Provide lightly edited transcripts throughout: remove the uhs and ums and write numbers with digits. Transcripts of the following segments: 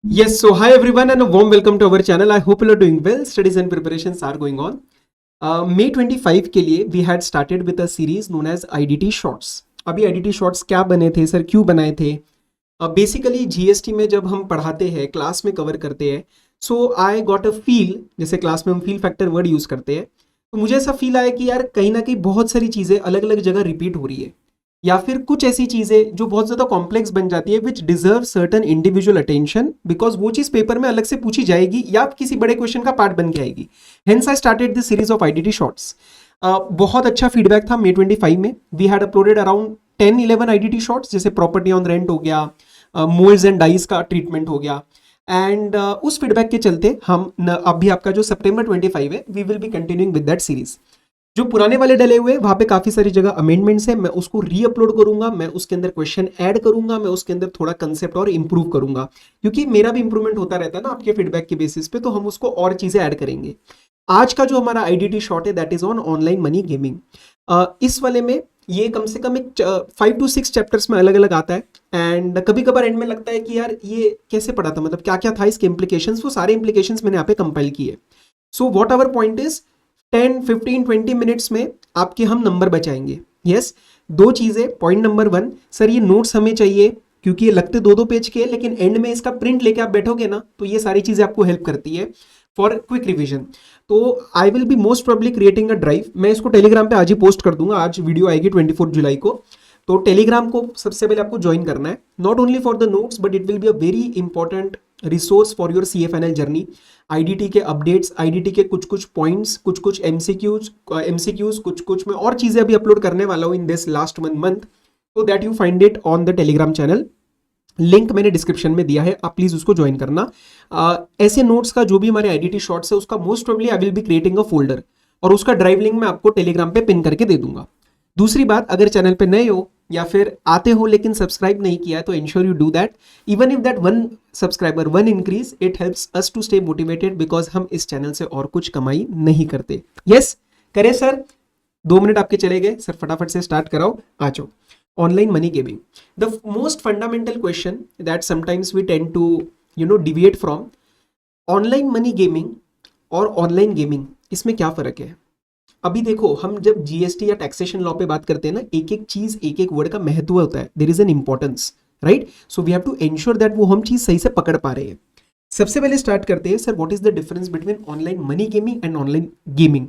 Yes, so hi everyone and a warm welcome to our channel. I hope you are doing well. Studies and preparations are going on. May 25 के लिए we had started with a series known as IDT Shorts. अभी IDT Shorts क्या बने थे sir, क्यों बनाए थे? Basically GST में जब हम पढ़ाते हैं, क्लास में कवर करते हैं, सो आई गॉट अ फील, जैसे क्लास में हम फील फैक्टर वर्ड यूज़ करते हैं, तो मुझे ऐसा फील आया कि यार कहीं ना कहीं बहुत सारी चीज़ें अलग अलग जगह रिपीट हो रही है, या फिर कुछ ऐसी चीज़ें जो बहुत ज़्यादा कॉम्प्लेक्स बन जाती है which deserve certain individual attention, because वो चीज़ पेपर में अलग से पूछी जाएगी या किसी बड़े क्वेश्चन का पार्ट बन के आएगी. Hence I started this series of IDT shorts. बहुत अच्छा फीडबैक था May 25 में. We had uploaded around 10-11 IDT shorts, जैसे प्रॉपर्टी ऑन रेंट हो गया, मोल्ड्स एंड डाइस का ट्रीटमेंट हो गया, एंड उस फीडबैक के चलते हम अभी आपका जो September 25 है, we will be continuing with that series. जो पुराने वाले डले हुए वहां पे काफी सारी जगह अमेंडमेंट्स है, मैं उसको री अपलोड करूंगा, मैं उसके अंदर क्वेश्चन ऐड करूंगा, मैं उसके अंदर थोड़ा कंसेप्ट और इंप्रूव करूंगा, क्योंकि मेरा भी इंप्रूवमेंट होता रहता है ना आपके फीडबैक के बेसिस पे, तो हम उसको और चीजें ऐड करेंगे. आज का जो हमारा आईडीटी शॉर्ट है that is on online money gaming. इस वाले में ये कम से कम एक 5 to 6 चैप्टर्स में अलग अलग आता है, एंड कभी कभार एंड में लगता है कि यार ये कैसे पढ़ा था, मतलब क्या क्या था इसके इंप्लीकेशंस, वो सारे इंप्लीकेशंस मैंने यहाँ पे कंपाइल किए. So what our point is 10-15-20 minutes में आपके हम नंबर बचाएंगे. यस, दो चीजें. पॉइंट नंबर 1, सर ये नोट्स हमें चाहिए क्योंकि ये लगते 2-2 पेज के, लेकिन एंड में इसका प्रिंट लेके आप बैठोगे ना तो ये सारी चीजें आपको हेल्प करती है फॉर क्विक रिविजन. तो I will be most probably creating a drive. मैं इसको टेलीग्राम पे आज ही पोस्ट कर दूंगा. आज वीडियो आएगी 24 जुलाई को, तो टेलीग्राम को सबसे पहले आपको ज्वाइन करना है, not only for the notes but it will be a very important resource for your C A final journey. IDT के अपडेट्स, आईडीटी के कुछ कुछ पॉइंट्स, कुछ कुछ एमसीक्यूज, कुछ कुछ मैं और चीजें अभी अपलोड करने वाला हूँ इन दिस लास्ट 1 मंथ, तो that you find it on the Telegram channel. Link मैंने डिस्क्रिप्शन में दिया है, आप प्लीज उसको ज्वाइन करना. ऐसे नोट्स का जो भी हमारे आईडीटी शॉर्ट्स है उसका most probably I will be creating a folder, और उसका ड्राइव लिंक मैं आपको टेलीग्राम पे पिन करके दे दूंगा. दूसरी बात, अगर चैनल पे नए हो या फिर आते हो लेकिन सब्सक्राइब नहीं किया है, तो ensure you do that. Even if that 1 subscriber 1 increase, it helps us to stay motivated, because हम इस चैनल से और कुछ कमाई नहीं करते. यस, करे सर. 2 मिनट आपके चले गए सर, फटाफट से स्टार्ट कराओ. आ जाओ. Online money gaming, the most fundamental question that sometimes we tend to deviate from. Online money gaming और ऑनलाइन गेमिंग, इसमें क्या फर्क है? अभी देखो, हम जब जीएसटी या टैक्सेशन लॉ पे बात करते हैं ना, एक एक चीज, एक एक वर्ड का महत्व होता है. There is an importance, right? So we have to ensure that वो हम चीज सही से पकड़ पा रहे हैं. सबसे पहले स्टार्ट करते हैं, sir what is the difference between online money gaming and online gaming.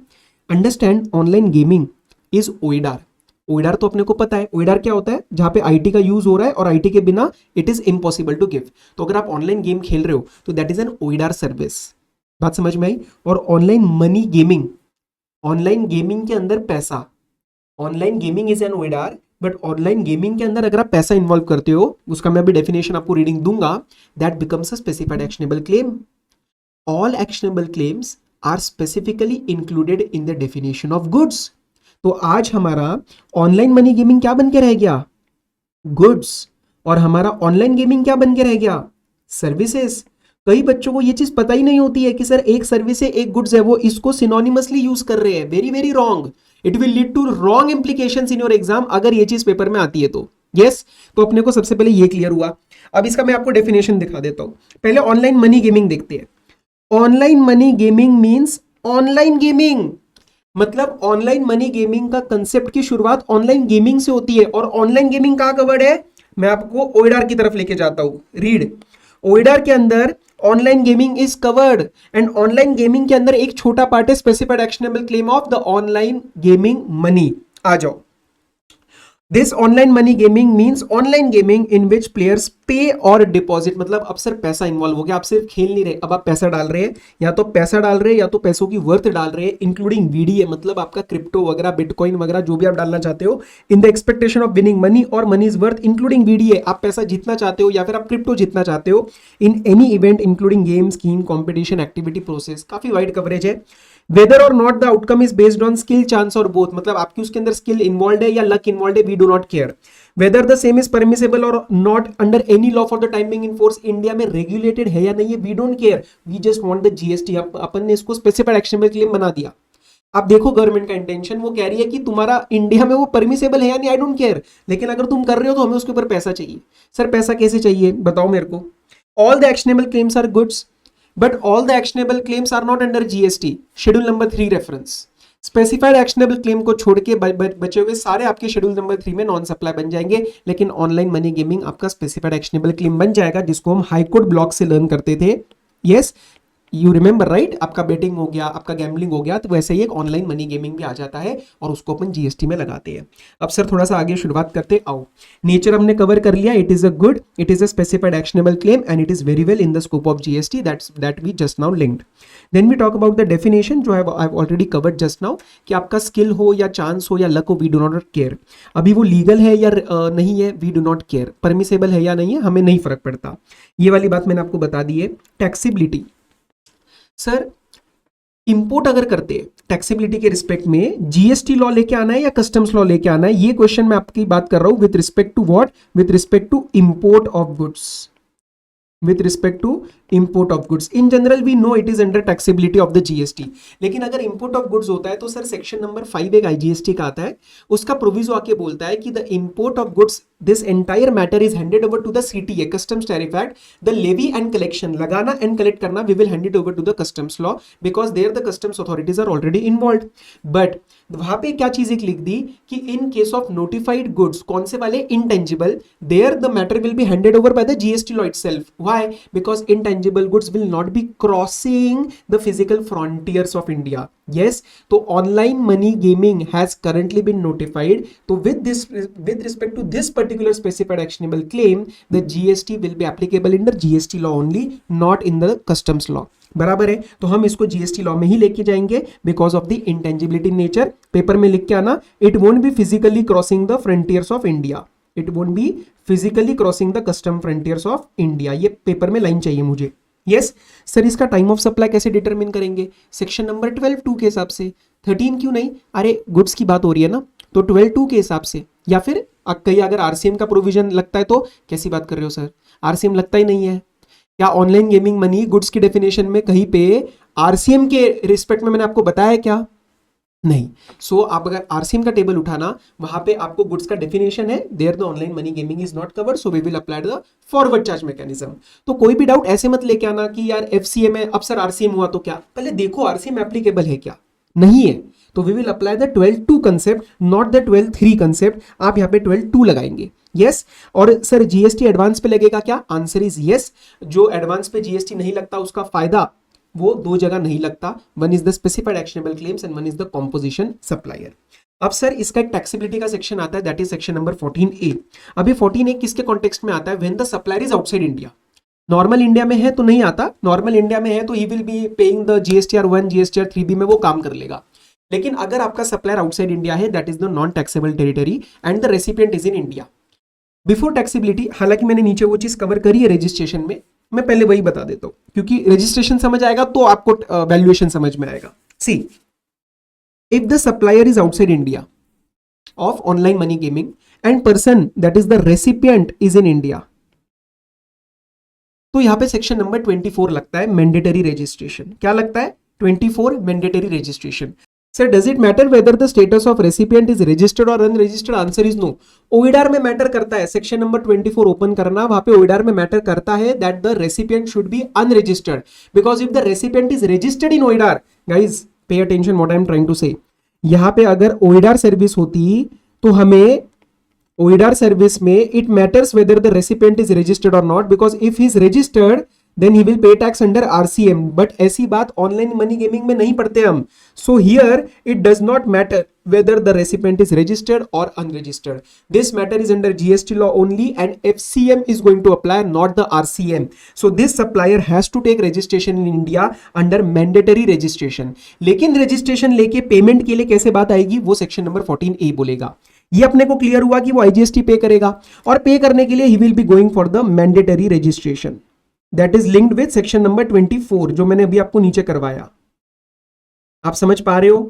Understand, online gaming is OIDAR. OIDAR तो अपने को पता है. ओइडार क्या होता है? जहां पे आईटी का यूज हो रहा है और आईटी के बिना it is impossible to give. तो अगर आप ऑनलाइन गेम खेल रहे हो तो that is an OIDAR service. बात समझ में आई? और online money gaming, online gaming के अंदर पैसा, online gaming is an OIDAR, but online gaming के अंदर अगर आप पैसा इन्वॉल्व करते हो, उसका मैं अभी डेफिनेशन आपको रीडिंग दूंगा, that becomes a specified actionable claim. All actionable claims are specifically included in the definition of goods. तो आज हमारा ऑनलाइन मनी गेमिंग क्या बन के रह गया? गुड्स. और हमारा ऑनलाइन गेमिंग क्या बन के रह गया? सर्विसेज. कई बच्चों को ये चीज पता ही नहीं होती है कि सर एक सर्विस है, एक गुड्स है, वो इसको सिनोनिमसली यूज कर रहे हैं. Very very wrong. It will lead to wrong implications in your exam अगर ये चीज पेपर में आती है तो. यस, तो अपने को सबसे पहले ये क्लियर हुआ. अब इसका मैं आपको डेफिनेशन दिखा देता हूं. पहले ऑनलाइन मनी गेमिंग देखते हैं. Online money gaming means online gaming, मतलब ऑनलाइन मनी गेमिंग का कंसेप्ट की शुरुआत ऑनलाइन गेमिंग से होती है. और ऑनलाइन गेमिंग कहां कवर्ड है? मैं आपको ओइडार की तरफ लेके जाता हूं. रीड. ओइडार के अंदर online gaming is covered, and online gaming के अंदर एक छोटा पार्ट है specified actionable claim of the online gaming money. आ जाओ. This online money gaming means online gaming in which players pay और डिपॉजिट. मतलब अब सर पैसा इन्वॉल्व हो गया, आप सिर्फ खेल नहीं रहे, अब आप पैसा डाल रहे हैं, या तो पैसा डाल रहे हैं या तो पैसों की वर्थ डाल रहे हैं, इंक्लूडिंग वीडीए, मतलब आपका क्रिप्टो वगैरह, बिटकॉइन वगैरह जो भी आप डालना चाहते हो, in the expectation of winning money और money is worth including VDA. आप पैसा जीतना चाहते हो या फिर आप क्रिप्टो जीतना चाहते हो in any event including game, scheme, competition, activity, process. काफी वाइड कवरेज है. वेदर और not the outcome is based on skill, chance और बोथ. मतलब आपकी उसके अंदर स्किल इन्वॉल्व है या लक इन्वॉल्व है, we do not care. Whether the same is permissible और not under any law for the time being in force. India में रेगुलेटेड है या नहीं है, we don't care, we just want the GST. अपन ने इसको स्पेसिफाइड एक्शनेबल क्लेम बना दिया. आप देखो गवर्नमेंट का इंटेंशन, वो कह रही है कि तुम्हारा इंडिया में वो परमिसेबल है या नहीं, आई डोंट केयर, लेकिन अगर तुम कर रहे हो तो हमें उसके ऊपर पैसा चाहिए. सर पैसा कैसे चाहिए बताओ मेरे को. All the actionable claims are goods, but all the actionable claims are not under GST. Schedule number 3 reference. Specified actionable claim को छोड़ के बचे हुए सारे आपके शेड्यूल नंबर 3 में नॉन सप्लाई बन जाएंगे, लेकिन ऑनलाइन मनी गेमिंग आपका स्पेसिफाइड एक्शनेबल क्लेम बन जाएगा, जिसको हम हाई कोर्ट ब्लॉक से लर्न करते थे. Yes, you remember right. आपका बेटिंग हो गया, आपका गैम्बलिंग हो गया, तो वैसे ही एक ऑनलाइन मनी गेमिंग भी आ जाता है और उसको अपन जीएसटी में लगाते हैं. अब सर थोड़ा सा आगे शुरुआत करते. आओ, नेचर हमने कवर कर लिया. It is a good, it is a specified actionable claim and it is very well in the scope of GST. That we just now linked. Then we talk about the definition, जो I have already covered just now, कि आपका skill हो या chance हो या luck हो, we do not care. अभी वो लीगल है या नहीं है, we do not care. Permissible है या नहीं है, हमें नहीं फर्क पड़ता. ये वाली बात मैंने आपको बता दी है. टैक्सेबिलिटी, सर इंपोर्ट अगर करते हैं टैक्सेबिलिटी के रिस्पेक्ट में, जीएसटी लॉ लेके आना है या कस्टम्स लॉ लेके आना है, ये क्वेश्चन मैं आपकी बात कर रहा हूं with respect to what, with respect to import of goods. with respect to import of goods. In general we know it is under taxability of the GST. लेकिन अगर import of goods होता है तो सर सेक्शन नंबर 5 एक IGST का आता है, उसका प्रोविजो आके बोलता है कि the import of goods, this entire matter is handed over to the CTA, Customs Tariff Act. The levy and collection, लगाना and collect करना, we will hand it over to the customs law because there the customs authorities are already involved. But वहां पे क्या चीज एक लिख दी कि in case of notified goods, कौन से वाले, intangible, there the matter will be handed over by the GST law itself. Why? Because intangible goods will not be crossing the physical frontiers of India. Yes, तो online money gaming has currently been notified. तो with respect to this particular specified actionable claim, the GST will be applicable in the GST law only, not in the customs law. बराबर है, तो हम इसको GST law में ही लेके जाएंगे because of the intangibility nature. Paper में लिख के आना, it won't be physically crossing the frontiers of India, it won't be physically crossing the custom frontiers of India. ये पेपर में लाइन चाहिए मुझे. यस सर, इसका टाइम ऑफ सप्लाई कैसे डिटरमिन करेंगे? सेक्शन नंबर 12(2) के हिसाब से. 13 क्यों नहीं? अरे गुड्स की बात हो रही है ना, तो 12(2) के हिसाब से. या फिर कहीं अगर आरसीएम का प्रोविजन लगता है तो कैसी बात कर रहे हो सर, आरसीएम लगता ही नहीं है क्या? ऑनलाइन गेमिंग मनी गुड्स की डेफिनेशन में कहीं पे आरसीएम के रिस्पेक्ट में मैंने आपको बताया क्या? नहीं. सो आप अगर आरसीएम का टेबल उठाना, वहां पे आपको गुड्स का डेफिनेशन है, there the online money gaming is not covered, so we will apply the forward charge mechanism. तो कोई भी डाउट ऐसे मत लेके आना कि यार एफसीएम है, अब सर आरसीएम हुआ तो क्या. पहले देखो आरसीएम एप्लीकेबल है क्या, नहीं है, तो we will apply the 12(2) concept, not the 12(3) concept. आप यहाँ पे 12(2) लगाएंगे. यस, और सर जीएसटी एडवांस पे लगेगा क्या? Answer is yes. जो एडवांस पे जीएसटी नहीं लगता उसका फायदा वो दो जगह नहीं लगता. One is the specified actionable claims and one is the composition supplier. अब सर इसका एक टैक्सेबिलिटी का सेक्शन आता है, that is section number 14A. अभी 14A किसके कॉन्टेक्स्ट में आता है? When the supplier is outside India. Normal India में है तो नहीं आता, नॉर्मल इंडिया में है तो ही will be paying the GSTR 1, GSTR 3B में वो काम कर लेगा. लेकिन अगर आपका सप्लायर आउटसाइड इंडिया है, that is the non taxable territory and the recipient is in India. Before taxability, हालांकि मैंने नीचे वो चीज कवर करी है रजिस्ट्रेशन में, मैं पहले वही बता देता हूं क्योंकि रजिस्ट्रेशन समझ आएगा तो आपको वैल्यूएशन समझ में आएगा. See, if the supplier is outside India of online money gaming and person that is the recipient is in India, तो यहां पे सेक्शन नंबर 24 लगता है, मैंडेटरी रजिस्ट्रेशन. क्या लगता है? 24 mandatory registration. Sir, does it matter whether the status of recipient is registered or unregistered? Answer is no. OIDAR में matter करता है. सेक्शन नंबर 24 ओपन करना, वहां पे OIDAR में मैटर करता है that the recipient should be unregistered, because if the recipient is registered in OIDAR, guys pay attention what I am trying to say. यहाँ पे अगर OIDAR सर्विस होती तो हमें OIDAR सर्विस में it matters whether the recipient is registered or not, because if he is registered then he will pay tax under RCM. but ऐसी बात online money gaming में नहीं पढ़ते हम. so here it does not matter whether the recipient is registered or unregistered. this matter is under GST law only and FCM is going to apply, not the RCM. so this supplier has to take registration in India under mandatory registration. लेकिन registration लेके payment के लिए कैसे बात आएगी वो section number 14A बोलेगा. ये अपने को क्लियर हुआ कि वो IGST पे करेगा और पे करने के लिए he will be going for the mandatory registration. That is linked with section number 24 जो मैंने अभी आपको नीचे करवाया. आप समझ पा रहे हो?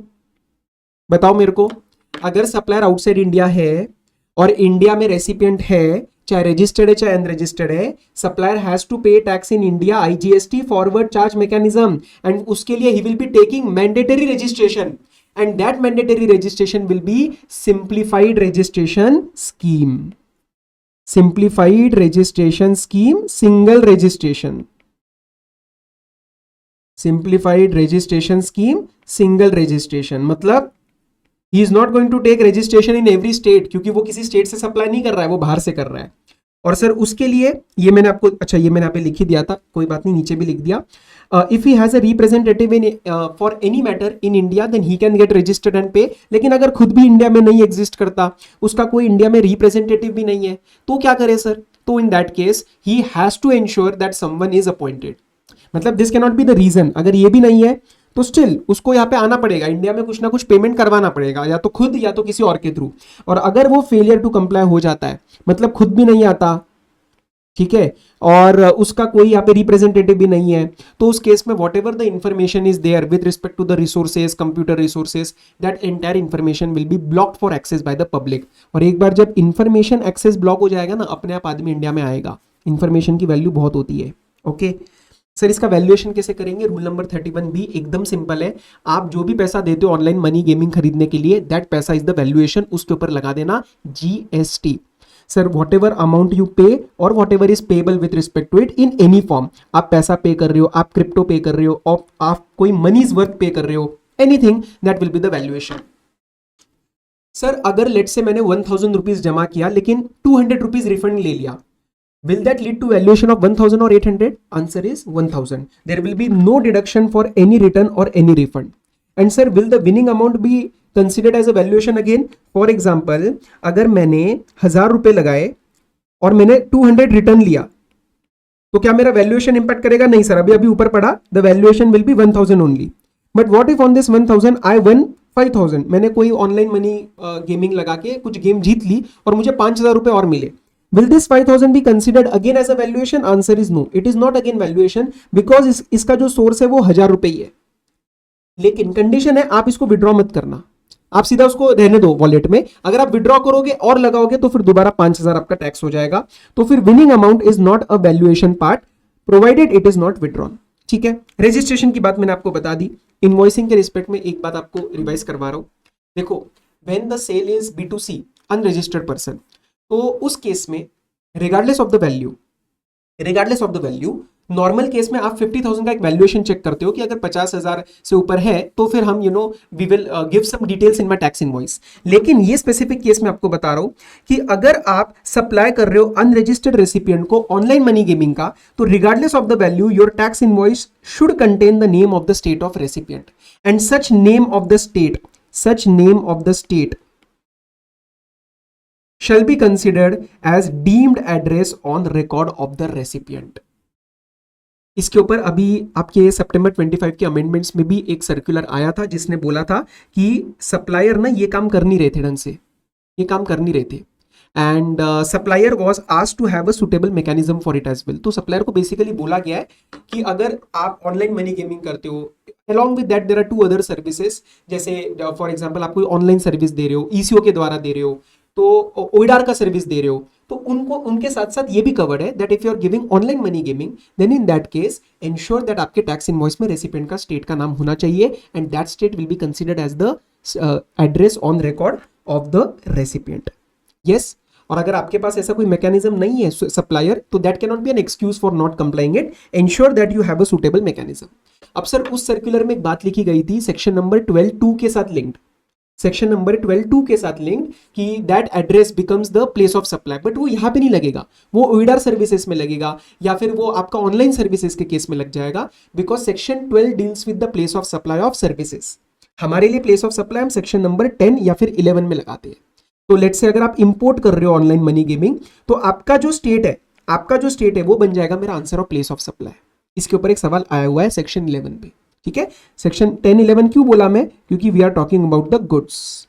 बताओ मेरे को, अगर सप्लायर आउटसाइड इंडिया है और इंडिया में रेसिपिएंट है, चाहे रजिस्टर्ड है चाहे अनरजिस्टर्ड है, supplier has to pay tax in India, IGST forward charge mechanism, and उसके लिए he will be taking mandatory registration, and that mandatory registration will be simplified registration scheme. Simplified registration scheme, single registration, simplified registration scheme, single registration, मतलब he is not going to take registration in every state, क्योंकि वो किसी state से supply नहीं कर रहा है, वो बाहर से कर रहा है। और सर उसके लिए ये मैंने आपको, अच्छा ये मैंने यहाँ पे लिख ही दिया था, कोई बात नहीं, नीचे भी लिख दिया। If he has a representative in for any matter in India then he can get registered and pay. लेकिन अगर खुद भी इंडिया में नहीं एग्जिस्ट करता, उसका कोई इंडिया में रिप्रेजेंटेटिव भी नहीं है, तो क्या करे सर? तो in that case he has to ensure that someone is appointed. मतलब this can not be the reason, अगर ये भी नहीं है तो स्टिल उसको यहाँ पे आना पड़ेगा, इंडिया में कुछ ना कुछ पेमेंट करवाना पड़ेगा, या तो खुद या तो किसी और के थ्रू। और अगर वो फेलियर टू कंप्लाई हो जाता है, मतलब खुद भी नहीं आता, ठीक है, और उसका कोई यहाँ पे रिप्रेजेंटेटिव भी नहीं है, तो उस केस में whatever the information is there with respect to the resources, computer resources, that entire information will be blocked for access by the public. और एक बार जब इंफॉर्मेशन एक्सेस ब्लॉक हो जाएगा ना, अपने आप आदमी इंडिया में आएगा। इंफॉर्मेशन की वैल्यू बहुत होती है। ओके सर, इसका वैल्यूएशन कैसे करेंगे? रूल नंबर 31B एकदम सिंपल है। आप जो भी पैसा देते हो ऑनलाइन मनी गेमिंग खरीदने के लिए, दैट पैसा इज द वैल्यूएशन, उसके ऊपर लगा देना GST। Sir whatever amount you pay और whatever is payable with respect to it in any form, आप पैसा पे कर रहे हो, आप क्रिप्टो पे कर रहे हो, और आप कोई मनीज वर्थ पे कर रहे हो, anything, that will be the valuation. Sir अगर लेट से मैंने 1000 रुपीज जमा किया लेकिन 200 रुपीज रिफंड ले लिया, will that lead to valuation of 1000 or 800? Answer is 1000. There will be no deduction for any return or any refund. And sir, will the winning amount be considered as a valuation again? For example, अगर मैंने 1000 रुपए लगाए और मैंने 200 return लिया, तो क्या मेरा वैल्यूएशन इंपैक्ट करेगा? नहीं सर, अभी ऊपर पड़ा, the valuation will be 1000 only. But what if on this 1000 I one 5000, मैंने कोई ऑनलाइन मनी गेमिंग लगा के कुछ गेम जीत ली और मुझे 5000 रुपए और मिले, will this 5000 be considered again as a valuation? Answer is no, it is not again valuation, because इसका जो सोर्स है वो 1000 रुपए ही है। लेकिन कंडीशन है, आप इसको विड्रॉ मत करना, आप सीधा उसको रहने दो वॉलेट में। अगर आप विड्रॉ करोगे और लगाओगे तो फिर दोबारा 5000 आपका टैक्स हो जाएगा। तो फिर winning amount is not a valuation part, provided it is not withdrawn. ठीक है, रजिस्ट्रेशन की बात मैंने आपको बता दी। इनवॉइसिंग के रिस्पेक्ट में एक बात आपको रिवाइज करवा रहा हूं। देखो, when the sale is B2C, unregistered person, तो उस केस में regardless of the value, normal case में आप 50,000 का एक वैल्यूएशन चेक करते हो कि अगर 50,000 से ऊपर है तो फिर हम we will give some details in my tax invoice. लेकिन ये स्पेसिफिक केस में आपको बता रहा हूं कि अगर आप सप्लाई कर रहे हो अनरजिस्टर्ड रेसिपिएंट को ऑनलाइन मनी गेमिंग का, तो regardless of the value your tax invoice should contain the name of the state of recipient, and such name of the state shall be considered as deemed address on record of the recipient। इसके ऊपर अभी आपके सितंबर 25 के amendments में भी एक circular आया था जिसने बोला था कि सप्लायर ना ये काम कर नहीं रहे थे ढंग से, and supplier was asked to have a suitable mechanism for it as well. तो सप्लायर को बेसिकली बोला गया है कि अगर आप ऑनलाइन मनी गेमिंग करते हो, along with that there are 2 other services, जैसे फॉर एग्जांपल आप कोई ऑनलाइन सर्विस दे रहे हो, ECO के द्वारा दे रहे हो, तो ओइडार का सर्विस दे रहे हो, तो उनको उनके साथ साथ ये भी कवर्ड है that if you are giving online money gaming then in that case ensure that आपके टैक्स इनवॉइस में रेसिपिएंट का स्टेट का नाम होना चाहिए, and that state will be considered as the address on record of the recipient. Yes, और अगर आपके पास ऐसा कोई मैकेनिज्म नहीं है सप्लायर, तो that can not B an excuse for not complying it, ensure that you have a suitable mechanism. अब sir उस सर्कुलर में एक बात लिखी गई थी सेक्शन नंबर 12(2) के साथ लिंक्ड, सेक्शन नंबर 12(2) के साथ लिंक कि that address becomes the place of supply, but वो यहां पे नहीं लगेगा, वो ओइडार सर्विसेज में लगेगा या फिर वो आपका ऑनलाइन सर्विसेज के केस में लग जाएगा, because section 12 deals with the place of supply of services. हमारे लिए प्लेस ऑफ सप्लाई हम सेक्शन नंबर 10 या फिर 11 में लगाते हैं। तो लेट्स से अगर आप इंपोर्ट कर रहे हो ऑनलाइन मनी गेमिंग, तो आपका जो स्टेट है वो बन जाएगा मेरा answer of place of supply. इसके ऊपर एक सवाल आया हुआ है सेक्शन 11 पे। ठीक है, सेक्शन 10-11 क्यों बोला मैं? क्योंकि we are talking about the goods.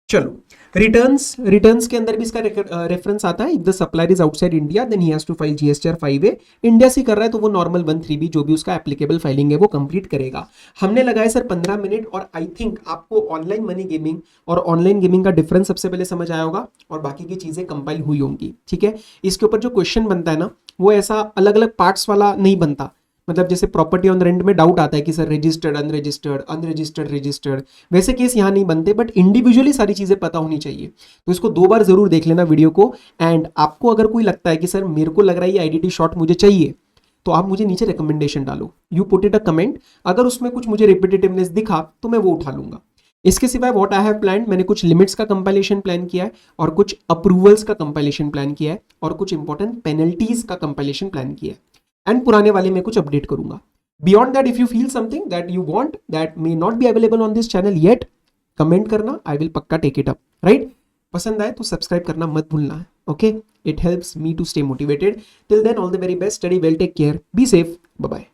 चलो, रिटर्न्स के अंदर भी इसका रेफरेंस आता है। If the supplier is outside India then he has to file GSTR 5A। India से कर रहा है तो वो नॉर्मल 1(3)B जो भी उसका एप्लीकेबल फाइलिंग है वो कंप्लीट करेगा। हमने लगाए सर 15 मिनट, और आई थिंक आपको ऑनलाइन मनी गेमिंग और ऑनलाइन गेमिंग का डिफरेंस सबसे पहले समझ आया होगा और बाकी की चीजें कंपाइल हुई होंगी। ठीक है, इसके ऊपर जो क्वेश्चन बनता है ना, वो ऐसा अलग अलग पार्ट्स वाला नहीं बनता, मतलब जैसे प्रॉपर्टी ऑन रेंट में डाउट आता है कि sir registered unregistered unregistered registered, वैसे केस यहाँ नहीं बनते, बट इंडिविजुअली सारी चीज़ें पता होनी चाहिए। तो इसको 2 बार जरूर देख लेना वीडियो को। एंड आपको अगर कोई लगता है कि सर मेरे को लग रहा है ये आईडीटी शॉर्ट मुझे चाहिए, तो आप मुझे नीचे रिकमेंडेशन डालो, you put it a comment. अगर उसमें कुछ मुझे रिपीटेटिवनेस दिखा तो मैं वो उठा लूंगा। इसके सिवाय व्हाट आई हैव प्लान, मैंने कुछ लिमिट्स का कंपाइलेशन प्लान किया है और कुछ अप्रूवल्स का कंपाइलेशन प्लान किया है और कुछ इंपॉर्टेंट पेनल्टीज का कंपाइलेशन प्लान किया है। एंड पुराने वाले में कुछ अपडेट करूंगा। Beyond that, if you feel something that you want that may not be available on this channel yet, comment करना, आई विल पक्का टेक इट अप, राइट। पसंद आए तो सब्सक्राइब करना मत भूलना, okay. It helps me to stay motivated. Till then, all the very best, study well, take care, be safe, bye bye.